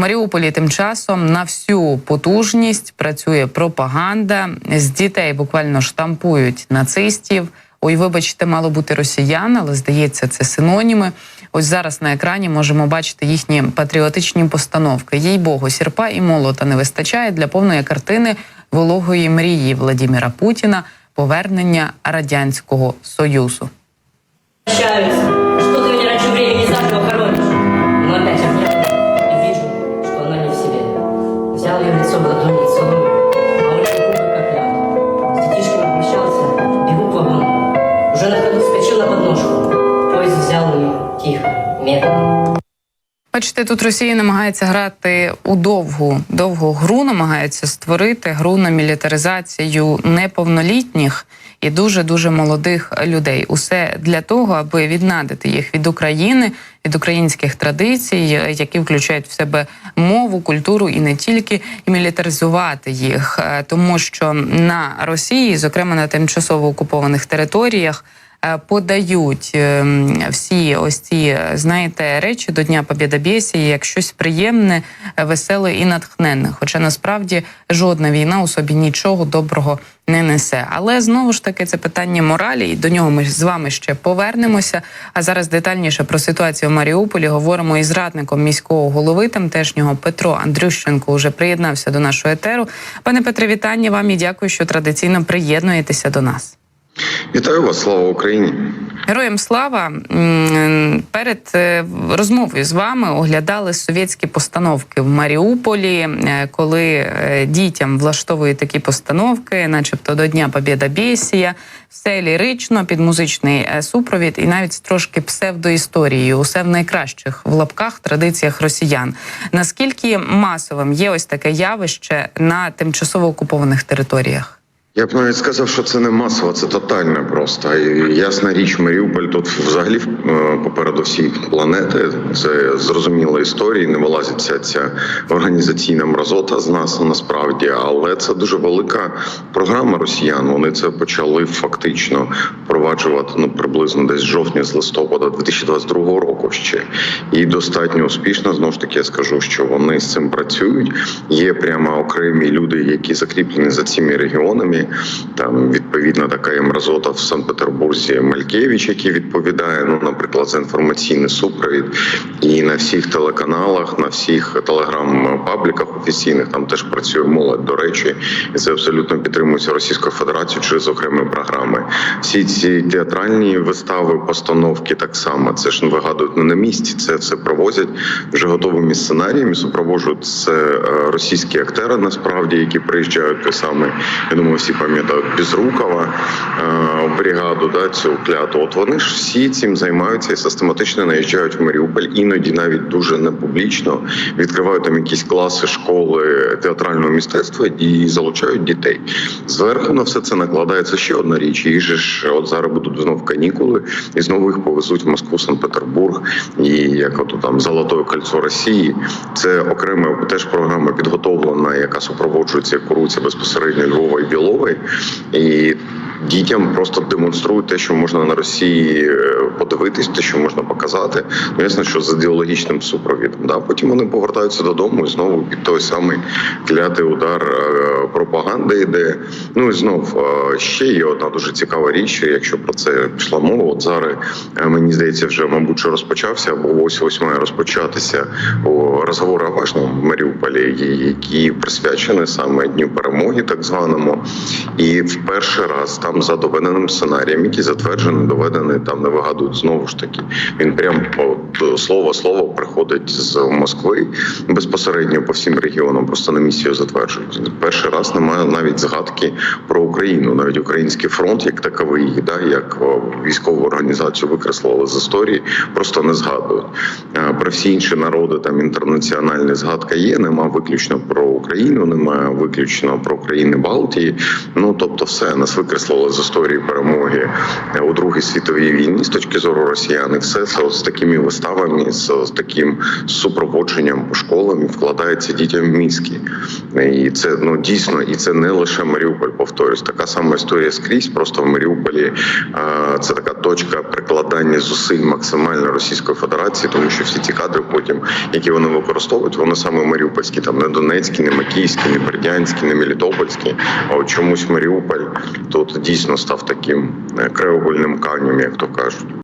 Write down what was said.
В Маріуполі тим часом на всю потужність працює пропаганда. З дітей буквально штампують нацистів. Ой, вибачте, мало бути росіян, але, здається, це синоніми. Ось зараз на екрані можемо бачити їхні патріотичні постановки. Їй-богу, сірпа і молота не вистачає для повної картини вологої мрії Владимира Путіна – повернення Радянського Союзу. Бачите, тут Росія намагається грати у довгу гру, намагається створити гру на мілітаризацію неповнолітніх і дуже-дуже молодих людей. Усе для того, аби віднадити їх від України, від українських традицій, які включають в себе мову, культуру і не тільки, і мілітаризувати їх. Тому що на Росії, зокрема на тимчасово окупованих територіях, подають всі ось ці, знаєте, речі до Дня Побєдобєсії як щось приємне, веселе і натхненне. Хоча насправді жодна війна у собі нічого доброго не несе. Але знову ж таки це питання моралі, і до нього ми з вами ще повернемося. А зараз детальніше про ситуацію в Маріуполі говоримо із радником міського голови тамтешнього Петро Андрющенко уже приєднався до нашого етеру. Пане Петре, вітання вам і дякую, що традиційно приєднуєтеся до нас. Вітаю вас, слава Україні! Героям слава! Перед розмовою з вами оглядали совєтські постановки в Маріуполі, коли дітям влаштовують такі постановки, начебто до Дня Побєдобєсія, все лірично, під музичний супровід і навіть з трошки псевдоісторією, усе в найкращих, в лапках, традиціях росіян. Наскільки масовим є ось таке явище на тимчасово окупованих територіях? Я б навіть сказав, що це не масово, це тотальне просто. І ясна річ, Маріуполь тут взагалі попереду всієї планети. Це зрозуміла історія, не вилазить ця організаційна мразота з нас насправді, але це дуже велика програма росіян. Вони це почали фактично впроваджувати приблизно десь з жовтня, з листопада 2022 року ще. І достатньо успішно, знову ж таки, я скажу, що вони з цим працюють. Є прямо окремі люди, які закріплені за цими регіонами. Там відповідно така є мразота в Санкт-Петербурзі Малькевич, який відповідає, наприклад, за інформаційний супровід. І на всіх телеканалах, на всіх телеграм-пабліках офіційних там теж працює молодь, до речі. І це абсолютно підтримується Російською Федерацією через окремі програми. Всі ці театральні вистави, постановки так само. Це ж не вигадують не на місці, це все провозять вже готовими сценаріями, супроводжують це російські актери, насправді, які приїжджають те саме, я думаю, всі пам'ятають Безрукова, бригаду, цю кляту. От вони ж всі цим займаються і систематично наїжджають в Маріуполь, іноді навіть дуже непублічно, відкривають там якісь класи, школи театрального мистецтва і залучають дітей. Зверху на все це накладається ще одна річ. Їх же ж от зараз будуть знову канікули, і знову їх повезуть в Москву, Санкт-Петербург, і як от там Золотое кольцо Росії. Це окрема теж програма підготовлена, яка супроводжується, курується безпосередньо Львова і Білової. І дітям просто демонструють те, що можна на Росії подивитись, те, що можна показати. Ясно, що з ідеологічним супровідом. Потім вони повертаються додому і знову під той самий клятий удар пропаганди йде. І знов ще є одна дуже цікава річ, якщо про це пішла мова. От зараз, мені здається, вже, мабуть, що розпочався, або ось має розпочатися розговор о важному в Маріуполі, який присвячений саме Дню Перемоги, так званому. І в перший раз там за доведеним сценарієм, який затверджений, доведений, там не вигадують знову ж таки. Він прям слово приходить з Москви безпосередньо по всім регіонам, просто на місці його затверджують. Перший раз немає навіть згадки про Україну, навіть Український фронт як таковий, як військову організацію викреслили з історії, просто не згадують. Про всі інші народи там інтернаціональна згадка є, нема виключно про Україну, немає виключно про країни Балтії. Тобто все, нас викреслили з історії перемоги у Другій світовій війні з точки зору росіян. І все це з такими виставами, з таким супроводженням по школам і вкладається дітям в мізки. І це дійсно, і це не лише Маріуполь. повторюсь. Така сама історія скрізь, просто в Маріуполі це така точка прикладання зусиль максимально Російської Федерації, тому що всі ці кадри потім, які вони використовують, вони саме маріупольські, там не Донецькі, не Макіївські, не Бердянські, не Мелітопольські, а от чомусь Маріуполь тут дійсно став таким краєугольним камнем, як то кажуть.